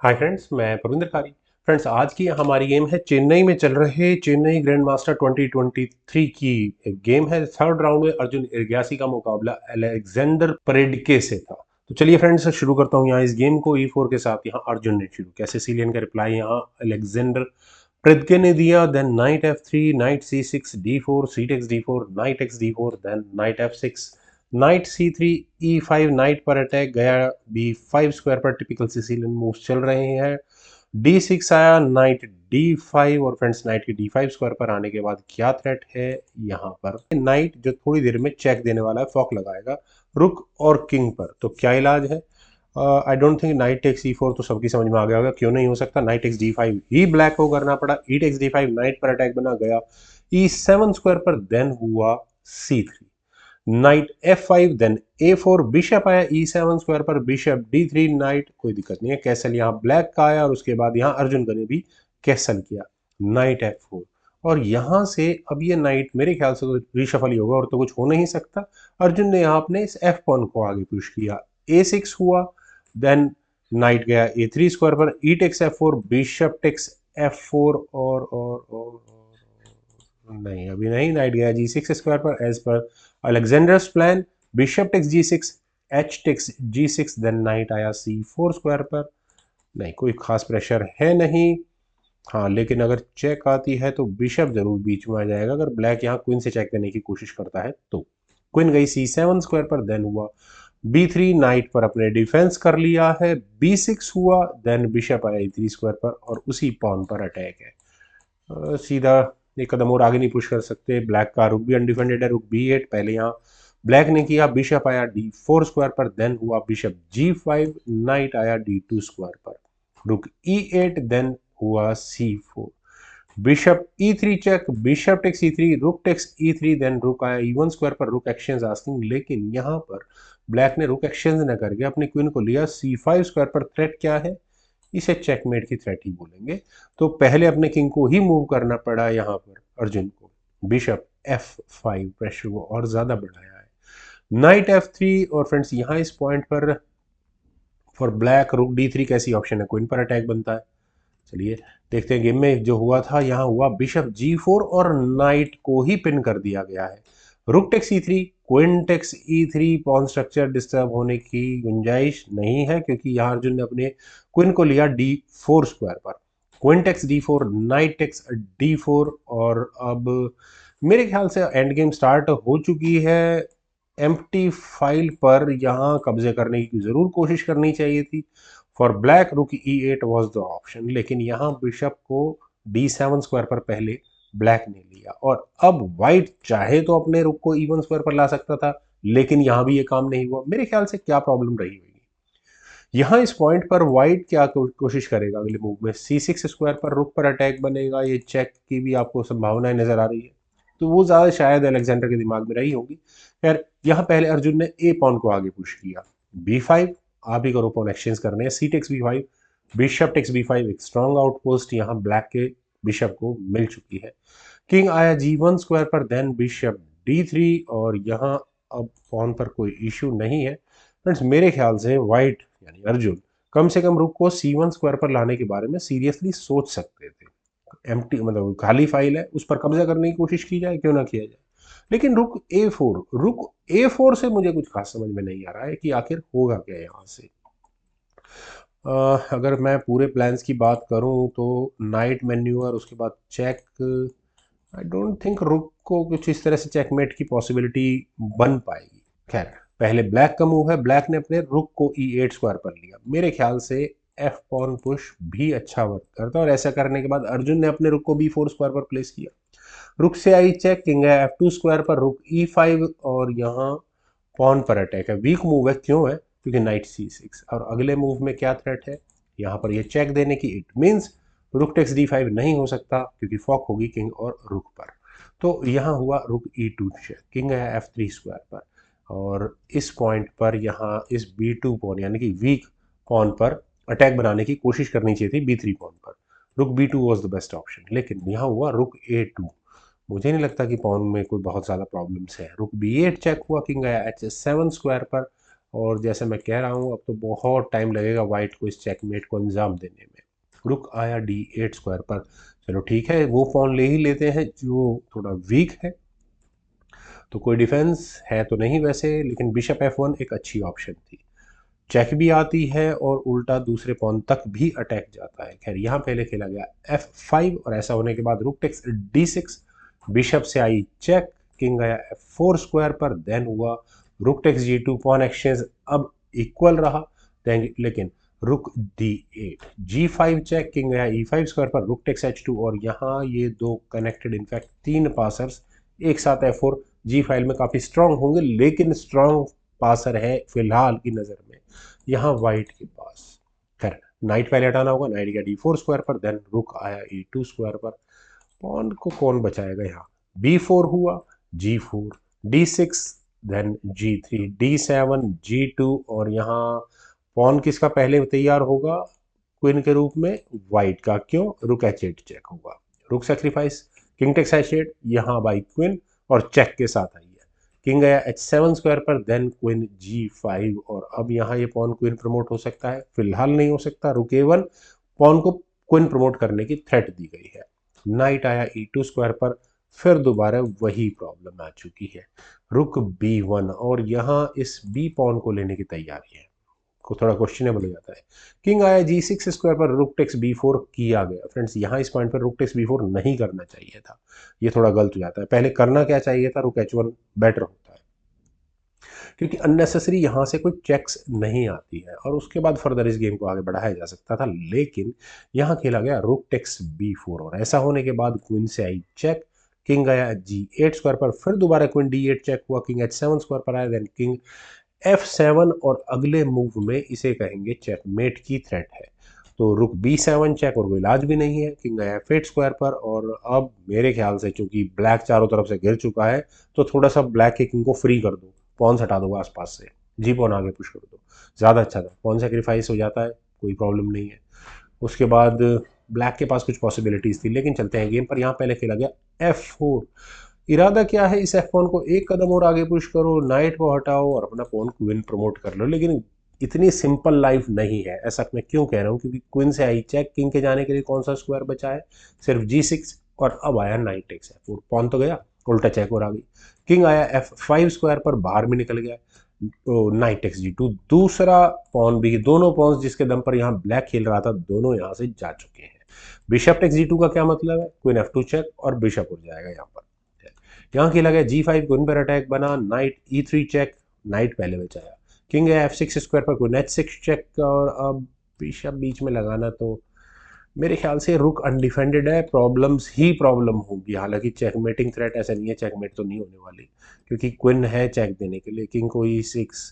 Hi friends, मैं प्रविंदर कारी। Friends, आज की हमारी गेम है चेन्नई में चल रहे चेन्नई ग्रैंड मास्टर 2023 की एक गेम है। थर्ड राउंड में अर्जुन इर्ग्यासी का मुकाबला अलेक्जेंडर परेडके से था। तो चलिए फ्रेंड्स, शुरू करता हूँ यहाँ इस गेम को E4 के साथ। यहाँ अर्जुन ने शुरू किया। सिसिलियन का रिप्लाई यहाँ अलेक्जेंडर परेडके ने दिया। Then knight F3, knight C6, D4, C takes D4, knight X D4, then knight F6, knight C3, E5, knight पर अटैक गया। B5 स्क्वायर पर टिपिकल सिसिलियन मूव्स चल रहे हैं। D6 आया, नाइट D5, और फ्रेंड्स नाइट के D5 स्क्वायर पर आने के बाद क्या थ्रेट है यहाँ पर? नाइट जो थोड़ी देर में चेक देने वाला है, फॉक लगाएगा रुक और किंग पर। तो क्या इलाज है? I don't think knight takes E4 तो सबकी समझ में आ गया होगा, क्यों नहीं हो सकता। नाइट टेक्स D5 ही ब्लैक को करना पड़ा। ई टेक्स D5, नाइट पर अटैक बना गया E7 स्क्वायर पर, देन हुआ C3, night F5, then A4, bishop आया E7 स्क्वायर पर, बिशप D3, नाइट, कोई दिक्कत नहीं है। कैसल यहाँ ब्लैक का आया और उसके बाद यहाँ अर्जुन ने भी कैसल किया, नाइट F4। और यहाँ से अब ये नाइट मेरे ख्याल से तो रिशफल ही होगा और तो कुछ हो नहीं सकता। अर्जुन ने यहाँ अपने इस F पॉन को आगे पुश किया, A6 हुआ, देन नाइट गया A3 स्क्वायर पर, ई takes F4, bishop takes F4, और नहीं, अभी नहीं। नाइट गया G6 स्क्वायर पर एज पर Alexander's plan. Bishop takes G6, h takes G6, then knight आया C4 स्क्वायर पर। नहीं, कोई खास प्रेशर है नहीं। हाँ, लेकिन अगर चेक आती है तो बिशप जरूर बीच में आ जाएगा, अगर ब्लैक यहाँ क्वीन से चेक करने की कोशिश करता है तो। क्वीन गई C7 स्क्वायर पर, देन हुआ B3, नाइट पर अपने डिफेंस कर लिया है। B6 हुआ, देन बिशप आया E3 स्क्वायर पर, और उसी पॉन पर अटैक है। सीधा एक कदम और आगे नहीं पुश कर सकते। ब्लैक का रुक भी अनडिफेंडेड है, रुक B8 पहले यहाँ ब्लैक ने किया। बिशप आया D4 स्क्वायर पर, देन हुआ बिशप G5, नाइट आया D2 स्क्वायर पर, रुक E8, देन हुआ C4, bishop E3 check, bishop takes E3, रुक टेक्स E3, देन रुक आया E1 स्क्वायर पर, रुक एक्सचेंज आस्किंग। लेकिन यहाँ पर ब्लैक ने रुक एक्सचेंज न करके अपनी क्वीन को लिया C5 स्क्वायर पर। थ्रेट क्या है? इसे चेकमेट की थ्रेट ही बोलेंगे। तो पहले अपने किंग को ही मूव करना पड़ा यहाँ पर अर्जुन को। बिशप F5 प्रेशर को और ज्यादा बढ़ाया है। नाइट F3, और फ्रेंड्स यहाँ इस पॉइंट पर फॉर ब्लैक रुक D3 कैसी ऑप्शन है? क्वीन पर अटैक बनता है। चलिए देखते हैं गेम में जो हुआ था। यहाँ हुआ बिशप G4 और नाइट को ही पिन कर दिया गया है। Rook takes E3, queen takes E3, pawn structure disturb होने की गुंजाइश नहीं है, क्योंकि यहाँ अर्जुन ने अपने क्वीन को लिया D4 स्क्वायर पर। Queen takes D4, knight takes D4, और अब मेरे ख्याल से एंड गेम स्टार्ट हो चुकी है। एम्प्टी फाइल पर यहाँ कब्जे करने की जरूर कोशिश करनी चाहिए थी। फॉर ब्लैक रुक E8 वॉज द ऑप्शन, लेकिन यहाँ बिशप को D7 स्क्वायर पर पहले ब्लैक ने लिया, और अब व्हाइट चाहे तो अपने रुक को E1 स्क्वायर पर ला सकता था, लेकिन यहाँ भी ये काम नहीं हुआ। मेरे ख्याल से क्या प्रॉब्लम रही होगी यहाँ इस पॉइंट पर? व्हाइट क्या कोशिश करेगा अगले मूव में? C6 स्क्वायर पर रुक पर अटैक बनेगा, ये चेक की भी आपको संभावनाएं नजर आ रही है, तो वो ज्यादा शायद अलेक्जेंडर के दिमाग में रही होगी। खैर, यहाँ पहले अर्जुन ने ए पॉन को आगे पुश किया। B5, आप ही करो पॉन एक्सचेंज करने हैं। C takes B5, bishop takes B5, एक स्ट्रॉन्ग आउटपोस्ट यहाँ ब्लैक के बिशप को मिल चुकी है। किंग आया G1 स्क्वायर पर, देन बिशप D3, और यहाँ अब पॉन पर कोई इश्यू नहीं है। फ्रेंड्स, मेरे ख्याल से व्हाइट यानी अर्जुन कम से कम रुक को C1 स्क्वायर पर लाने के बारे में सीरियसली सोच सकते थे। एम्प्टी मतलब खाली फाइल है, उस पर कब्जा करने की कोशिश की जाए, क्यों ना किया जाए। लेकिन रुक A4 से मुझे कुछ खास समझ में नहीं आ रहा है कि आखिर होगा क्या यहाँ से। अगर मैं पूरे प्लान्स की बात करूं तो नाइट मैन्यूअर, उसके बाद चेक, आई डोंट थिंक रुक को कुछ इस तरह से चेकमेट की पॉसिबिलिटी बन पाएगी। खैर, पहले ब्लैक का मूव है। ब्लैक ने अपने रुक को E8 स्क्वायर पर लिया। मेरे ख्याल से F पॉन पुश भी अच्छा वर्क करता है, और ऐसा करने के बाद अर्जुन ने अपने रुक को B4 स्क्वायर पर प्लेस किया। रुक से आई चेक, किंग है F2 स्क्वायर पर, रुक E5, और यहाँ पॉन पर अटैक है। वीक मूव है, क्यों है? क्योंकि नाइट C6, और अगले मूव में क्या थ्रेट है यहाँ पर? ये चेक देने की। It means rook takes D5 नहीं हो सकता, क्योंकि फॉक होगी किंग और रुक पर। तो यहाँ हुआ रुक E2 चेक, किंग है F3 स्क्वायर पर, और इस पॉइंट पर यहाँ इस B2 पॉन यानी कि वीक पॉन पर अटैक बनाने की कोशिश करनी चाहिए थी B3 पॉन पर। रुक B2 was the best option, लेकिन यहाँ हुआ रुक A2। मुझे नहीं लगता कि पॉन में कोई बहुत ज़्यादा प्रॉब्लम्स है। रुक B8 चेक हुआ, किंग आया H7 स्क्वायर पर, और जैसे मैं कह रहा हूँ अब तो बहुत टाइम लगेगा वाइट को इस चेकमेट को अंजाम देने में। रुक आया D8 स्क्वायर पर। चलो ठीक है, वो पॉन ले ही लेते हैं जो थोड़ा वीक है, तो कोई डिफेंस है तो नहीं वैसे, लेकिन बिशप F1 एक अच्छी ऑप्शन थी। चेक भी आती है और उल्टा दूसरे पॉन तक भी अटैक जाता है। खैर यहाँ पहले खेला गया F5 और ऐसा होने के बाद रुक टेक्स D6, बिशप से आई चेक, किंग गया F4 स्क्वायर पर, देन हुआ rook takes G2, pawn exchange अब इक्वल रहा, लेकिन रुक D8, G5 चेक, किंग गया E5 स्क्वायर पर, रुक टेक्स H2, और यहाँ ये दो कनेक्टेड इनफैक्ट 3 पासर्स एक साथ F4 जी फाइल में काफ़ी स्ट्रांग होंगे, लेकिन स्ट्रांग पासर है फिलहाल की नज़र में यहाँ वाइट के पास। खैर नाइट पहले हटाना होगा, नाइट गया D4 स्क्वायर पर, देन रुक आया E2 स्क्वायर पर। पॉन को कौन बचाएगा यहाँ? B4 हुआ, G4, D6, then G3, D7, G2, और यहाँ पॉन किसका पहले तैयार होगा क्वीन के रूप में? वाइट का। क्यों? रुक H8 चेक होगा, रुक सेक्रीफाइस, किंग टेक्स H8, यहाँ बाई क्वीन और चेक के साथ आई है। किंग गया H7 स्क्वायर पर, देन क्वीन G5, और अब यहाँ ये पॉन क्वीन प्रमोट हो सकता है? फिलहाल नहीं हो सकता, रुक A1, पॉन को क्वीन प्रमोट करने की थ्रेट दी गई है। नाइट आया E2 स्क्वायर पर, फिर दोबारा वही प्रॉब्लम आ चुकी है, रुक B1, और यहाँ इस B पॉन को लेने की तैयारी है, को थोड़ा क्वेश्चनेबल हो जाता है। किंग आया G6 स्क्वायर पर, रुक टेक्स B4 किया गया। फ्रेंड्स यहाँ इस पॉइंट पर रुक टेक्स B4 नहीं करना चाहिए था, ये थोड़ा गलत हो जाता है। पहले करना क्या चाहिए था? रुक H1 बेटर होता है, क्योंकि अननेसेसरी यहाँ से कोई चेक्स नहीं आती है और उसके बाद फर्दर इस गेम को आगे बढ़ाया जा सकता था, लेकिन यहाँ खेला गया रुक टेक्स B4, और ऐसा होने के बाद क्वीन से आई चेक, किंग गया G8 स्क्वायर पर, फिर दोबारा क्वीन D8 चेक हुआ, किंग H7 स्क्वायर पर आया, देन किंग F7, और अगले मूव में इसे कहेंगे चेकमेट की थ्रेट है। तो रुक B7 चेक, और कोई इलाज भी नहीं है, किंग गया F8 स्क्वायर पर, और अब मेरे ख्याल से चूंकि ब्लैक चारों तरफ से गिर चुका है तो थोड़ा सा ब्लैक के किंग को फ्री कर दो, पॉन्स हटा दो आसपास से, जी पॉन आगे पुश कर दो, ज़्यादा अच्छा था। पॉन सेक्रीफाइस हो जाता है, कोई प्रॉब्लम नहीं है। उसके बाद ब्लैक के पास कुछ पॉसिबिलिटीज़ थी, लेकिन चलते हैं गेम पर। यहाँ पहले खेला गया F4। इरादा क्या है? इस F1 को एक कदम और आगे पुश करो, नाइट को हटाओ और अपना पॉन क्वीन प्रमोट कर लो, लेकिन इतनी सिंपल लाइफ नहीं है। ऐसा मैं क्यों कह रहा हूँ? क्योंकि क्वीन से आई चेक, किंग के जाने के लिए कौन सा स्क्वायर बचा है? सिर्फ G6, और अब आया नाइट टेक्स F4, पॉन तो गया, उल्टा चेक और आ गई। किंग आया F5 स्क्वायर पर, बाहर में निकल गया, तो नाइट टेक्स G2, दूसरा पॉन भी, दोनों पॉन्स जिसके दम पर यहाँ ब्लैक खेल रहा था दोनों यहाँ से जा चुके हैं। बिशप टेक्स G2 का क्या मतलब है? क्वीन F2 चेक और बिशप उड़ जाएगा यहाँ पर। यहाँ खेला गया G5, क्वीन पर अटैक बना, नाइट E3 चेक, नाइट पहले बचाया, किंग है F6 स्क्वायर पर, क्वीन H6 चेक, और अब बिशप बीच में लगाना, तो मेरे ख्याल से रुक अनडिफेंडेड है, प्रॉब्लम्स ही प्रॉब्लम होगी। हालांकि चेकमेटिंग थ्रेट ऐसा नहीं है, चेकमेट तो नहीं होने वाली, क्योंकि क्वीन है चेक देने के लिए, किंग को E6,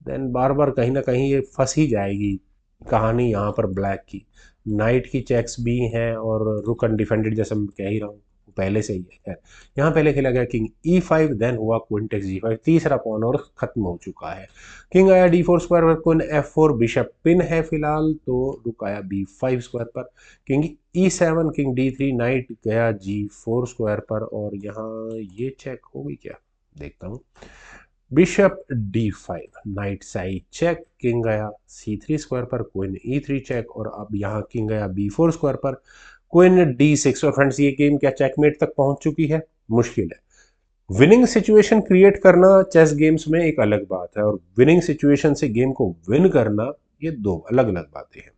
देन बार बार कहीं ना कहीं ये फंस ही जाएगी कहानी यहाँ पर ब्लैक की। नाइट की चेक्स भी हैं और रुक अनडिफेंडेड, जैसा मैं कह ही रहा हूँ पहले से ही है। खैर यहाँ पहले खेला गया किंग E5, देन हुआ क्वीन टेक्स G5, तीसरा पॉन और खत्म हो चुका है। किंग आया D4 स्क्वायर पर, क्वीन F4, बिशप पिन है फिलहाल, तो रुक आया B5 स्क्वायर पर, king E7, king D3, night गया G4 स्क्वायर पर, और यहाँ ये चेक होगी क्या? देखता हूँ। Bishop D5, knight side check, king गया C3 स्क्वायर पर, क्वीन E3 चेक, और अब यहाँ किंग गया B4 स्क्वायर पर, क्वीन D6। और फ्रेंड्स ये गेम क्या चेकमेट तक पहुंच चुकी है? मुश्किल है। विनिंग सिचुएशन क्रिएट करना चेस गेम्स में एक अलग बात है, और विनिंग सिचुएशन से गेम को विन करना, ये दो अलग अलग बातें हैं।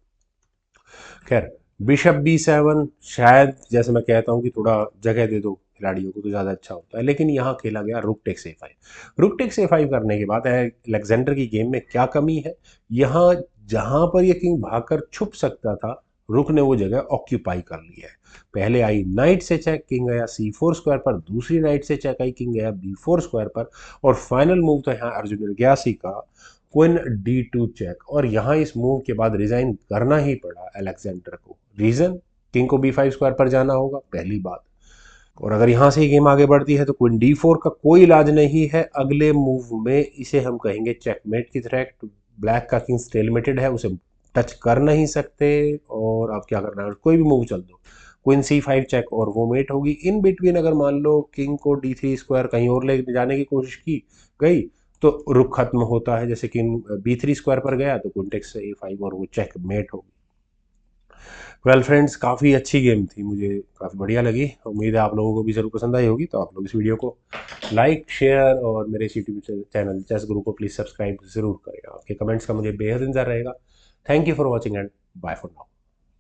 खैर बिशप B7, शायद जैसे मैं कहता हूँ कि थोड़ा जगह दे दो खिलाड़ियों को तो ज़्यादा अच्छा होता है, लेकिन यहाँ खेला गया rook takes A5। Rook takes A5 करने के बाद अलेक्जेंडर की गेम में क्या कमी है? यहाँ जहाँ पर ये किंग भागकर छुप सकता था, रुक ने वो जगह ऑक्यूपाई कर ली है। पहले आई नाइट से चेक, किंग गया C4 स्क्वायर पर, दूसरी नाइट से चेक आई, किंग गया B4 स्क्वायर पर, और फाइनल मूव तो यहाँ अर्जुन इरग्यासी का क्वीन D2 चेक, और यहाँ इस मूव के बाद रिजाइन करना ही पड़ा अलेक्जेंडर को। रीजन? किंग को B5 स्क्वायर पर जाना होगा, पहली बात, और अगर यहाँ से ही गेम आगे बढ़ती है तो क्वीन D4 का कोई इलाज नहीं है। अगले मूव में इसे हम कहेंगे चेकमेट की थ्रेट। ब्लैक का किंग स्टेलमेटेड है, उसे टच कर नहीं सकते, और अब क्या करना है? कोई भी मूव चल दो, क्वीन C5 चेक, और वो मेट होगी। इन बिटवीन अगर मान लो किंग को D3 स्क्वायर कहीं और ले जाने की कोशिश की गई तो रुक खत्म होता है, जैसे कि B3 स्क्वायर पर गया तो क्वीन टेक्स A5 और वो चेक मेट होगी। वेल फ्रेंड्स, काफ़ी अच्छी गेम थी, मुझे काफ़ी बढ़िया लगी। उम्मीद है आप लोगों को भी ज़रूर पसंद आई होगी। तो आप लोग इस वीडियो को लाइक, शेयर और मेरे इस यूट्यूब चैनल चेस गुरु को प्लीज़ सब्सक्राइब ज़रूर करें। आपके कमेंट्स का मुझे बेहद इंतजार रहेगा। Thank you for watching and bye for now.